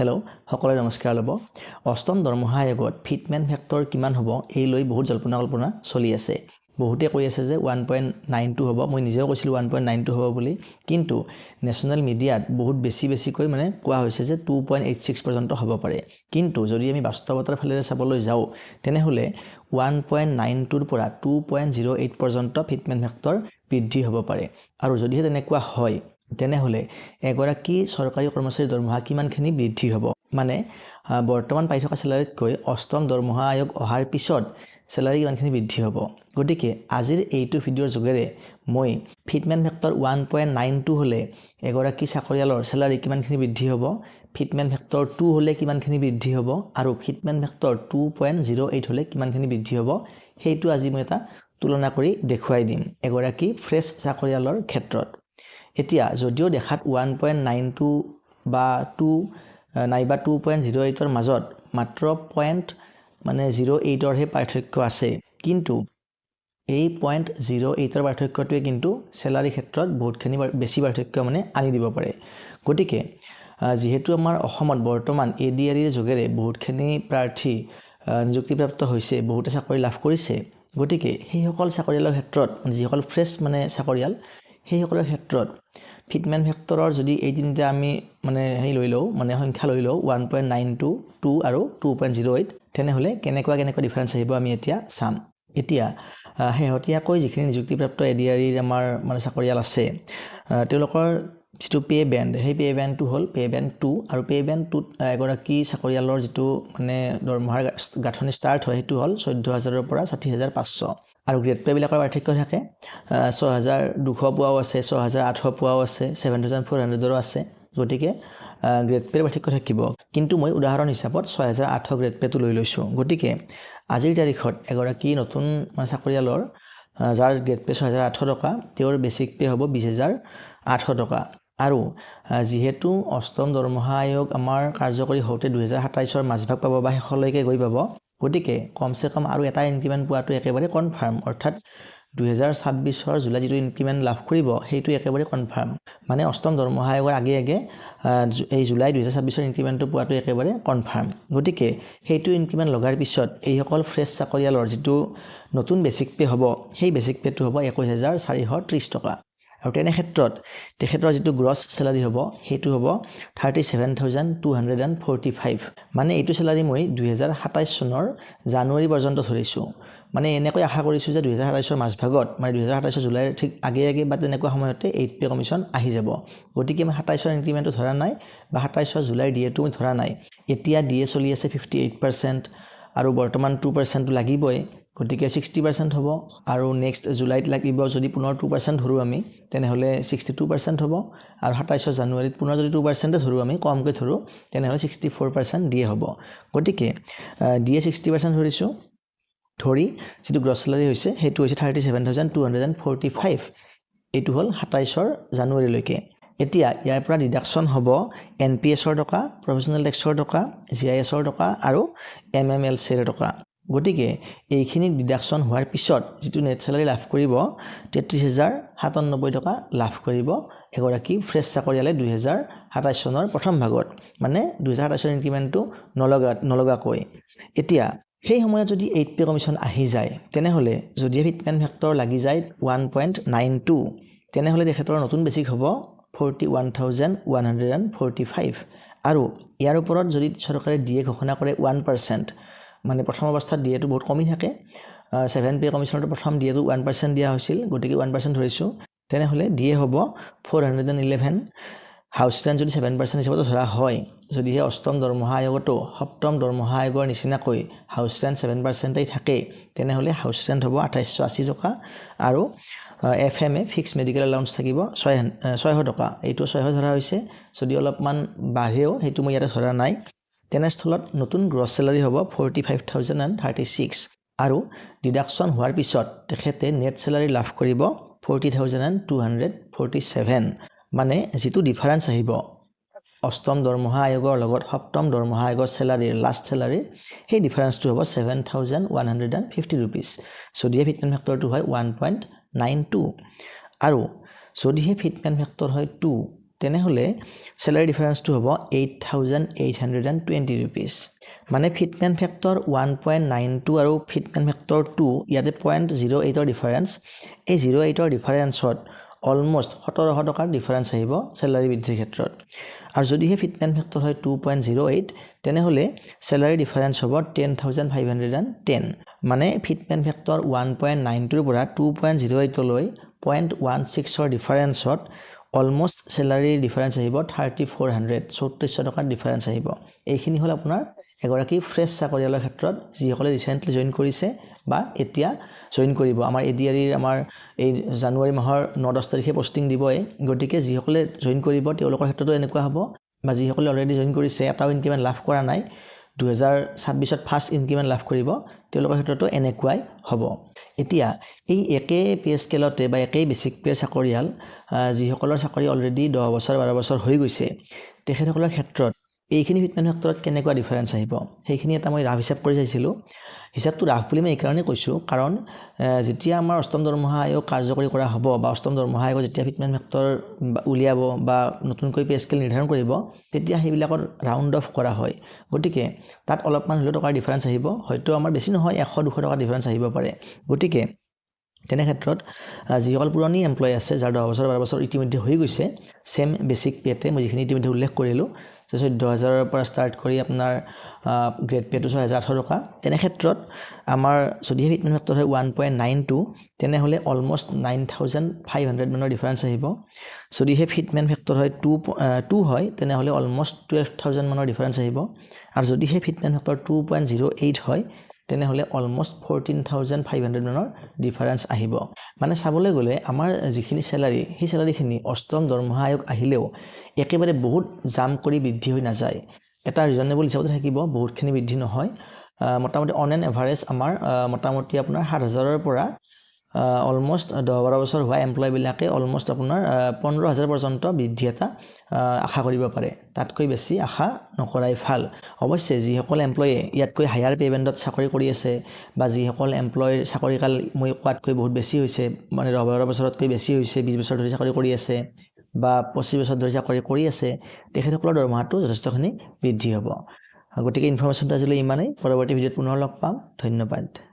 hello' সকলোৰে নমস্কাৰ ল'ব অষ্টম দৰমহা আয়োগত ফিটমেন্ট ফেক্টৰ কিমান হ'ব এই লৈ বহুত জল্পনা কল্পনা চলি আছে বহুতে কৈ আছে যে 1.92 হ'ব মই নিজেও কৈছিল 1.92 হ'ব বুলি কিন্তু নেশ্যনেল মিডিয়াত বহুত বেছিকৈ মানে কোৱা হৈছে যে 2.86 পৰ্যন্ত হ'ব পাৰে কিন্তু যদি আমি বাস্তৱতাৰ ফালে চাবলৈ যাওঁ তেনেহলে 1.92 ৰ পৰা 2.08 পৰ্যন্ত ফিটমেন্ট ফেক্টৰ বৃদ্ধি হ'ব পাৰে আৰু যদি তেনেকুৱা হয় তেনেহলে এগৰাকী চৰকাৰী কৰ্মচাৰীৰ দৰমহা কিমানখিনি বৃদ্ধি হ'ব মানে বৰ্তমান পাই থকা স্যালাৰিতকৈ অষ্টম দৰমহা আয়োগ অহাৰ পিছত স্যালাৰি কিমানখিনি বৃদ্ধি হ'ব গতিকে আজিৰ এইটো ভিডিঅ'ৰ যোগেৰে মই ফিটমেন্ট ফেক্টৰ 1.92 হলে এগৰাকী চাকৰিয়ালৰ স্যালাৰি কিমানখিনি বৃদ্ধি হ'ব ফিটমেন্ট ফেক্টৰ 2 হলে কিমানখিনি বৃদ্ধি হ'ব আৰু ফিটমেন্ট ফেক্টৰ 2.08 হলে কিমানখিনি বৃদ্ধি হ'ব সেইটো আজি মই এটা তুলনা কৰি দেখুৱাই দিম এগৰাকী ফ্ৰেছ চাকৰিয়ালৰ ক্ষেত্ৰত এতিয়া যদিও দেখাত 1.92 বা 2 নাইবা 2.08 ৰ মাজত মাত্ৰ পইণ্ট মানে 08 ৰ হে পাৰ্থক্য আছে কিন্তু এই 0.08 ৰ পাৰ্থক্যটোৱে কিন্তু স্যালাৰি ক্ষেত্ৰত বহুতখিনি বেছি পাৰ্থক্য মানে আনি দিব পাৰে গতিকে যেহেতু আমাৰ অসমত বৰ্তমান এডিআৰইৰ যোগেৰে বহুতখিনি প্ৰাৰ্থী নিযুক্তিপ্ৰাপ্ত হৈছে বহুতে চাকৰি লাভ কৰিছে গতিকে সেই সকল চাকৰিয়ালৰ ক্ষেত্ৰত যিসকল ফ্ৰেছ মানে চাকৰিয়াল সেই সকলৰ ক্ষেত্ৰত ফিটমেন্ট ফেক্টৰৰ যদি এই তিনিটা আমি মানে হেই লৈ লও মানে সংখ্যা লৈ লও 1.92 2 আৰু 2.08 তেনেহলে কেনেকুৱা ডিফাৰেন্স আহিব আমি এতিয়া চাম এতিয়া হেহতিয়াকৈ যিখিনি নিযুক্তিপ্ৰাপ্ত এডিআৰইৰ আমাৰ মানে চাকৰিয়াল আছে তেওঁলোকৰ যিটো পে বেণ্ড সেই পে বেণ্ডটো হ'ল পে বেণ্ড 2 আৰু পে বেণ্ড 2 এগৰাকী চাকৰিয়ালৰ যিটো মানে দৰমহাৰ গাঁথনি ষ্টাৰ্ট হয় সেইটো হ'ল 14000 ৰ পৰা 60500 আৰু গ্ৰেড পে বিলাকৰ পাৰ্থক্য থাকে 6200 পোৱাও আছে 6800 পোৱাও আছে 7400 ৰো আছে গতিকে গ্ৰেড পেৰ পাৰ্থক্য থাকিব কিন্তু মই উদাহৰণ হিচাপত 6800 গ্ৰেড পেটো লৈ লৈছো গতিকে আজিৰ তাৰিখত এগৰাকী নতুন চাকৰিয়ালৰ যাৰ গ্ৰেড পে 6800 টকা তেওঁৰ বেসিক পে হ'ব 20800 টকা আৰু যেহেতু অষ্টম দৰমহা আয়োগ আমাৰ কাৰ্যকৰী হওঁতে 2027 ৰ মাজভাগ পাব বা শেষলৈকে গৈ পাব গতিকে কমসে কম আৰু এটা ইনক্ৰিমেন্ট পোৱাটো একেবাৰে কনফাৰ্ম অৰ্থাৎ 2026 ৰ জুলাই যিটো ইনক্ৰিমেন্ট লাভ কৰিব সেইটো একেবাৰে কনফাৰ্ম মানে অষ্টম দৰমহা আয়োগৰ আগে এই জুলাই 2026 ৰ ইনক্ৰিমেন্টটো পোৱাটো একেবাৰে কনফাৰ্ম গতিকে সেইটো ইনক্ৰিমেন্ট লগাৰ পিছত এই সকল ফ্ৰেছ চাকৰিয়ালৰ যিটো নতুন বেসিক পে হ'ব সেই বেসিক পেটো হ'ব 21430 টকা আৰু তেনে ক্ষেত্ৰত তেখেতৰ যিটো গ্ৰছ স্যালাৰি হ'ব সেইটো হ'ব 37245 মানে এইটো স্যালাৰি মই 2027 চনৰ জানুৱাৰী পৰ্যন্ত ধৰিছো মানে এনেকৈ আশা কৰিছো যে 2027 ৰ মাজভাগত মানে 2027 জুলাইৰ ঠিক আগে বা তেনেকুৱা সময়তে 8 পে কমিশন আহি যাব গতিকে মই 27 ৰ ইনক্ৰিমেন্টটো ধৰা নাই বা 27 জুলাইৰ ডিএটো মই ধৰা নাই এতিয়া ডিএ চলি আছে 58% আৰু বৰ্তমান 2% লাগিবই গতিকে 60% হ'ব আৰু নেক্সট জুলাইত লাগিব যদি পুনৰ 2% ধৰো আমি তেনেহলে 62% হ'ব আৰু 27 জানুৱাৰীত পুনৰ যদি 2% ধৰো আমি কমকৈ ধৰো তেনেহলে 64% দিয়ে হ'ব গতিকে ডিএ 60% ধৰিছো ধৰি যেটো গ্ৰছ স্যালাৰি হৈছে হেতু হৈছে 37245 এটো হল 27 ৰ জানুৱাৰীলৈকে এতিয়া ইয়াৰ পৰা ডিডাকশন হ'ব এনপিএছ ৰ টকা প্ৰফেশনাল টেক্সৰ টকা জিআইএছ ৰ টকা আৰু এমএমএলসি ৰ টকা গতিকে এইখিনি ডিডাকশন হোৱাৰ পিছত যেটো নেট স্যালাৰি লাভ কৰিব 33097 টকা লাভ কৰিব এগৰাকী ফ্ৰেছ চাকৰিয়ালে 2027 চনৰ প্ৰথম ভাগত মানে 2027 ৰ ইনক্ৰিমেন্টটো নলগাকৈ এতিয়া সেই সময়ত যদি 8 পে কমিশন আহি যায় তেনেহলে যদি ফিটমেন্ট ফেক্টৰ লাগি যায় 1.92 তেনেহলে তেখেতৰ নতুন বেসিক হ'ব 41145 আৰু ইয়াৰ ওপৰত যদি চৰকাৰে ডিএ ঘোষণা কৰে 1% মানে প্ৰথম অৱস্থাত ডিএটো বহুত কমি থাকে 7 পে কমিশনৰ প্ৰথম ডিএটো 1% দিয়া হৈছিল গতিকে 1% ধৰিছো তেনেহলে ডিএ হ'ব 411 হাউস ৰেন্ট যদি 7% হিচাপত ধৰা হয় যদি অষ্টম দৰমহা আয়োগটো সপ্তম দৰমহা আয়োগৰ নিচিনাকৈ হাউস ৰেন্ট 7% এই থাকে তেনেহলে হাউস ৰেন্ট হ'ব 2880 টকা আৰু এফএমএ ফিক্স মেডিকেল এলাউন্স থাকিব 600 টকা এইটো 600 ধৰা হৈছে যদি অলপমান বাঢ়েও হেতু মই ইয়াতে ধৰা নাই তেনেস্থলত নতুন গ্ৰছ স্যালাৰি হ'ব 45036 আৰু ডিডাকশন হোৱাৰ পিছত তেখেতে নেট স্যালাৰি লাভ কৰিব 40247 মানে যেটো ডিফাৰেন্স আহিব অষ্টম দৰমহা আয়োগৰ লগত সপ্তম দৰমহা আয়োগৰ স্যালাৰিৰ লাষ্ট স্যালাৰি সেই ডিফাৰেন্সটো হ'ব 7150 रुपीस যদিহে ফিটমেন্ট ফেক্টৰটো হয় 1.92 আৰু যদিহে ফিটমেন্ট ফেক্টৰ হয় 2 তেনেহ'লে চেলাৰী ডিফাৰেঞ্চটো হ'ব 8,820 rupees মানে ফিটমেন ফেক্টৰ 1.92 আৰু ফিটমেন ফেক্টৰ 2 ইয়াতে 0.08ৰ ডিফাৰেঞ্চ এই 0.8ৰ ডিফাৰেঞ্চত অলমোষ্ট 1700 টকাৰ ডিফাৰেঞ্চ আহিব চেলাৰী বৃদ্ধিৰ ক্ষেত্ৰত আৰু যদিহে ফিটমেন ফেক্টৰ হয় 2.08 তেনেহ'লে চেলাৰী ডিফাৰেঞ্চ হ'ব 10,510 মানে ফিটমেন ফেক্টৰ 1.92ৰ পৰা 2.08 লৈ 0.16ৰ ডিফাৰেঞ্চত অলমোষ্ট চেলাৰী ডিফাৰেঞ্চ আহিব 3,400 টকাৰ ডিফাৰেঞ্চ আহিব এইখিনি হ'ল আপোনাৰ এগৰাকী ফ্ৰেছ চাকৰিয়ালৰ ক্ষেত্ৰত যিসকলে ৰিসেন্টলি জইন কৰিছে বা এতিয়া জইন কৰিব আমাৰ এডিআৰিৰ আমাৰ এই জানুৱাৰী মাহৰ 9-10 তাৰিখে পোষ্টিং দিবই গতিকে যিসকলে জইন কৰিব তেওঁলোকৰ ক্ষেত্ৰতো এনেকুৱা হ'ব বা যিসকলে অলৰেডি জইন কৰিছে এটাও ইনক্ৰিমেন্ট লাভ কৰা নাই 2026ত ফাৰ্ষ্ট ইনক্ৰিমেন্ট লাভ কৰিব তেওঁলোকৰ ক্ষেত্ৰতো এনেকুৱাই হ'ব এতিয়া এই একে পে স্কেলতে বা একে বেসিক পে চাকৰিয়াল যিসকলৰ চাকৰি অলৰেডি 10 বছৰ 12 বছৰ হৈ গৈছে তেখেতসকলৰ ক্ষেত্ৰত এইখিনি ফিটমেন ফেক্টৰত কেনেকুৱা ডিফাৰেঞ্চ আহিব সেইখিনি এটা মই ৰাফ হিচাপ কৰি চাইছিলোঁ হিচাপটো ৰাফ বুলি মই এই কাৰণে কৈছোঁ কাৰণ যেতিয়া আমাৰ অষ্টম দৰমহা আয়োগ কাৰ্যকৰী কৰা হ'ব বা অষ্টম দৰমহা আয়োগ যেতিয়া ফিটমেন ফেক্টৰ উলিয়াব বা নতুনকৈ পে স্কেল নিৰ্ধাৰণ কৰিব তেতিয়া সেইবিলাকৰ ৰাউণ্ড অফ কৰা হয় গতিকে তাত অলপমান হলেও টকাৰ ডিফাৰেঞ্চ আহিব হয়তো আমাৰ বেছি নহয় 100-200 টকা ডিফাৰেঞ্চ আহিব পাৰে গতিকে তেনে ক্ষেত্ৰত যিসকল পুৰণি এমপ্লয় আছে যাৰ 10 বছৰ 12 বছৰ ইতিমধ্যে হৈ গৈছে সেম বেসিক পেতে মই যিখিনি ইতিমধ্যে উল্লেখ কৰিলোঁ 14,000ৰ পৰা ষ্টাৰ্ট কৰি আপোনাৰ গ্ৰেড পেটো 6,018 টকা তেনে ক্ষেত্ৰত আমাৰ যদিহে ফিটমেন ফেক্টৰ হয় 1.92 তেনেহ'লে অলমোষ্ট 9,500 মানৰ ডিফাৰেঞ্চ আহিব যদিহে ফিটমেন ফেক্টৰ হয় 2 হয় তেনেহ'লে অলমোষ্ট 12,000 মানৰ ডিফাৰেঞ্চ আহিব আৰু যদিহে ফিটমেন ফেক্টৰ 2.08 হয় তেনেহ'লে অলমোষ্ট 14,500 মানৰ ডিফাৰেঞ্চ আহিব মানে চাবলৈ গ'লে আমাৰ যিখিনি চেলাৰী সেই চেলাৰীখিনি অষ্টম দৰমহা আয়োগ আহিলেও একেবাৰে বহুত জাম কৰি বৃদ্ধি হৈ নাযায় এটা ৰিজনেবল হিচাপতে থাকিব বহুতখিনি বৃদ্ধি নহয় মোটামুটি অন এন এভাৰেজ আমাৰ মোটামুটি আপোনাৰ 7,000ৰ পৰা অলমোষ্ট 10-12 বছৰ হোৱা এমপ্লয়বিলাকে অলমোষ্ট আপোনাৰ 15,000 পৰ্যন্ত বৃদ্ধি এটা আশা কৰিব পাৰে তাতকৈ বেছি আশা নকৰাই ভাল অৱশ্যে যিসকল এমপ্লয়ে ইয়াতকৈ হায়াৰ পে বেণ্ডত চাকৰি কৰি আছে বা যিসকল এমপ্লয়ৰ চাকৰিকাল মই কোৱাতকৈ বহুত বেছি হৈছে মানে 10-12 বছৰতকৈ বেছি হৈছে 20 বছৰ ধৰি চাকৰি কৰি আছে বা 25 বছৰ ধৰি চাকৰি কৰি আছে তেখেতসকলৰ দৰমহাটো যথেষ্টখিনি বৃদ্ধি হ'ব গতিকে ইনফৰমেশ্যনটো আজিলৈ ইমানেই পৰৱৰ্তী ভিডিঅ'ত পুনৰ লগ পাম ধন্যবাদ